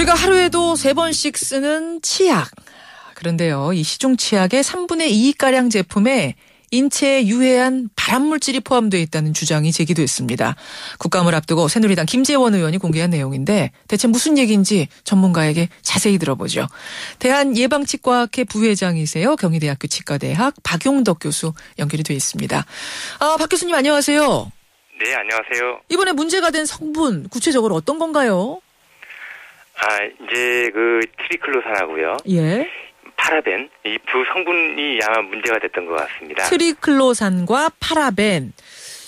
우리가 하루에도 3번씩 쓰는 치약. 그런데요, 이 시중 치약의 3분의 2가량 제품에 인체에 유해한 발암물질이 포함되어 있다는 주장이 제기됐습니다. 국감을 앞두고 새누리당 김재원 의원이 공개한 내용인데 대체 무슨 얘기인지 전문가에게 자세히 들어보죠. 대한예방치과학회 부회장이세요. 경희대학교 치과대학 박용덕 교수 연결이 되어 있습니다. 박 교수님 안녕하세요. 네, 안녕하세요. 이번에 문제가 된 성분 구체적으로 어떤 건가요? 이제 트리클로산하고요. 예. 파라벤, 이 두 성분이 아마 문제가 됐던 것 같습니다. 트리클로산과 파라벤.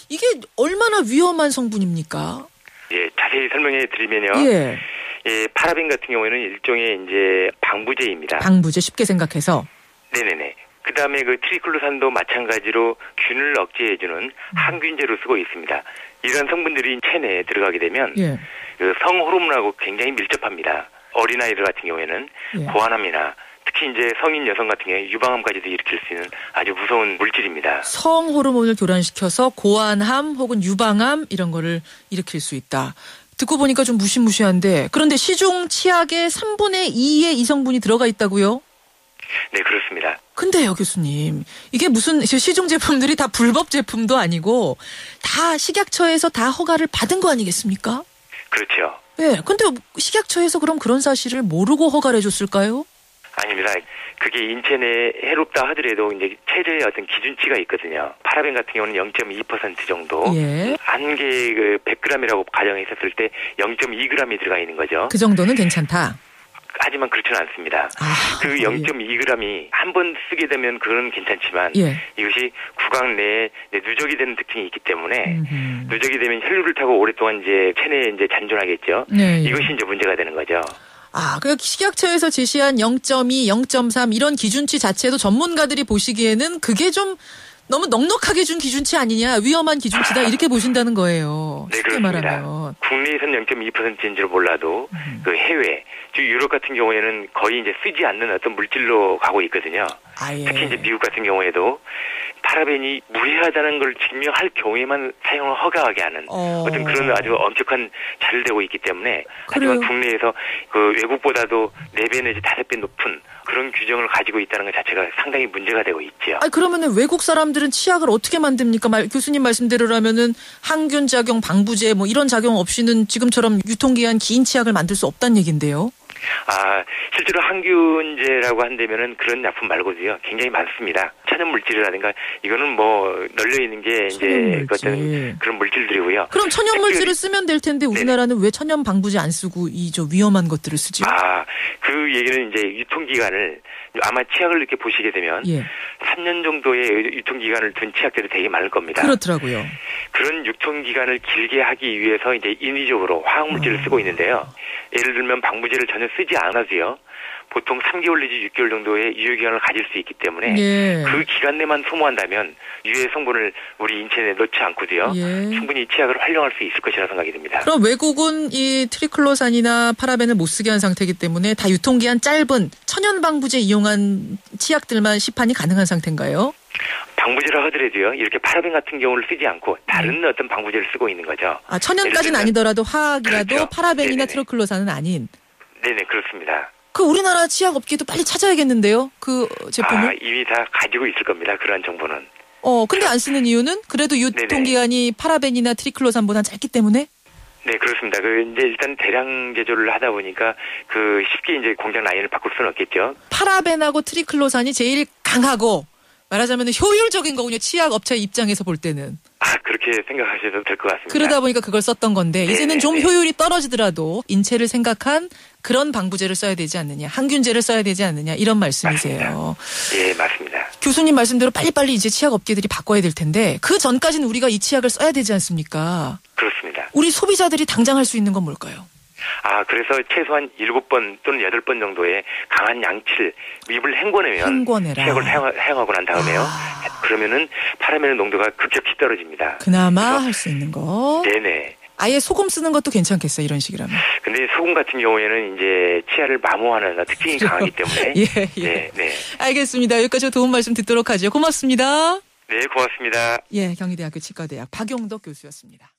이게 얼마나 위험한 성분입니까? 예, 자세히 설명해 드리면요. 예. 예, 파라벤 같은 경우에는 일종의 이제 방부제입니다. 방부제 쉽게 생각해서. 네네네. 그 다음에 트리클로산도 마찬가지로 균을 억제해주는 항균제로 쓰고 있습니다. 이런 성분들이 체내에 들어가게 되면 예. 성호르몬하고 굉장히 밀접합니다. 어린아이들 같은 경우에는 예. 고환암이나 특히 이제 성인 여성 같은 경우에 유방암까지도 일으킬 수 있는 아주 무서운 물질입니다. 성호르몬을 교란시켜서 고환암 혹은 유방암 이런 거를 일으킬 수 있다. 듣고 보니까 좀 무시무시한데 그런데 시중 치약에 3분의 2의 이 성분이 들어가 있다고요? 네, 그렇습니다. 근데요, 교수님. 이게 무슨 시중 제품들이 다 불법 제품도 아니고 다 식약처에서 다 허가를 받은 거 아니겠습니까? 그렇죠. 예. 근데 식약처에서 그럼 그런 사실을 모르고 허가를 해줬을까요? 아닙니다. 그게 인체 내에 해롭다 하더라도 이제 체제의 어떤 기준치가 있거든요. 파라벤 같은 경우는 0.2% 정도. 예. 한 개 100g이라고 가정했었을 때 0.2g이 들어가 있는 거죠. 그 정도는 괜찮다. 하지만 그렇지는 않습니다. 0.2g이 한 번 쓰게 되면 그건 괜찮지만 예. 이것이 구강 내에 누적이 되는 특징이 있기 때문에 누적이 되면 혈류를 타고 오랫동안 이제 체내에 이제 잔존하겠죠. 네, 예. 이것이 이제 문제가 되는 거죠. 그 식약처에서 제시한 0.2, 0.3 이런 기준치 자체도 전문가들이 보시기에는 그게 좀 너무 넉넉하게 준 기준치 아니냐, 위험한 기준치다 이렇게 보신다는 거예요. 네, 쉽게 그렇습니다. 말하면. 국내에서는 0.2%인지를 몰라도 해외, 즉 유럽 같은 경우에는 거의 이제 쓰지 않는 어떤 물질로 가고 있거든요. 예. 특히 이제 미국 같은 경우에도 파라벤이 무해하다는 걸 증명할 경우에만 사용을 허가하게 하는 어떤 그런 아주 엄격한 잘 되고 있기 때문에 하지만 국내에서 외국보다도 4배 내지 5배 높은 그런 규정을 가지고 있다는 것 자체가 상당히 문제가 되고 있죠. 그러면은 외국 사람들은 치약을 어떻게 만듭니까? 교수님 말씀대로라면은 항균 작용, 방부제 이런 작용 없이는 지금처럼 유통기한 긴 치약을 만들 수 없다는 얘긴데요. 실제로 항균제라고 한다면은 그런 약품 말고도요, 굉장히 많습니다. 천연물질이라든가, 이거는 널려 있는 게 이제 그런 물질들이고요. 그럼 천연물질을 쓰면 될 텐데 우리나라는 왜 천연 방부제 안 쓰고 위험한 것들을 쓰죠? 그 얘기는 이제 유통기간을 아마 치약을 이렇게 보시게 되면 3년 정도의 유통기간을 둔 치약들이 되게 많을 겁니다. 그렇더라고요. 그런 유통기간을 길게 하기 위해서 이제 인위적으로 화학물질을 쓰고 있는데요. 예를 들면 방부제를 전혀 쓰지 않아도요. 보통 3개월 내지 6개월 정도의 유효기간을 가질 수 있기 때문에 그 기간 내만 소모한다면 유해 성분을 우리 인체 내에 넣지 않고도요. 충분히 치약을 활용할 수 있을 것이라 생각이 듭니다. 그럼 외국은 이 트리클로산이나 파라벤을 못 쓰게 한 상태이기 때문에 다 유통기한 짧은 천연 방부제 이용한 치약들만 시판이 가능한 상태인가요? 방부제라 하더라도요. 이렇게 파라벤 같은 경우를 쓰지 않고 다른 어떤 방부제를 쓰고 있는 거죠. 천연까지는 아니더라도 화학이라도 그렇죠. 파라벤이나 트리클로산은 아닌. 네네, 그렇습니다. 우리나라 치약 업계도 빨리 찾아야겠는데요. 그 제품을. 이미 다 가지고 있을 겁니다. 그러한 정보는. 근데 안 쓰는 이유는 그래도 유통기간이 파라벤이나 트리클로산보다 짧기 때문에? 네, 그렇습니다. 이제 일단 대량 제조를 하다 보니까 쉽게 이제 공장 라인을 바꿀 수는 없겠죠. 파라벤하고 트리클로산이 제일 강하고 말하자면 효율적인 거군요. 치약 업체 입장에서 볼 때는. 그렇게 생각하셔도 될 것 같습니다. 그러다 보니까 그걸 썼던 건데 이제는 좀 효율이 떨어지더라도 인체를 생각한 그런 방부제를 써야 되지 않느냐. 항균제를 써야 되지 않느냐. 이런 말씀이세요. 예, 맞습니다. 교수님 말씀대로 빨리빨리 이제 치약 업계들이 바꿔야 될 텐데 그 전까지는 우리가 이 치약을 써야 되지 않습니까? 그렇습니다. 우리 소비자들이 당장 할 수 있는 건 뭘까요? 그래서 최소한 7번 또는 8번 정도의 강한 양치를 입을 헹궈내라. 치약을 사용하고 난 다음에요. 그러면은 파라벤의 농도가 급격히 떨어집니다. 그나마 할 수 있는 거. 네네. 아예 소금 쓰는 것도 괜찮겠어요, 이런 식이라면. 근데 소금 같은 경우에는 이제 치아를 마모하는 특징이 강하기 때문에. 예. 네. 알겠습니다. 여기까지 도움 말씀 듣도록 하죠. 고맙습니다. 네, 고맙습니다. 경희대학교 치과대학 박용덕 교수였습니다.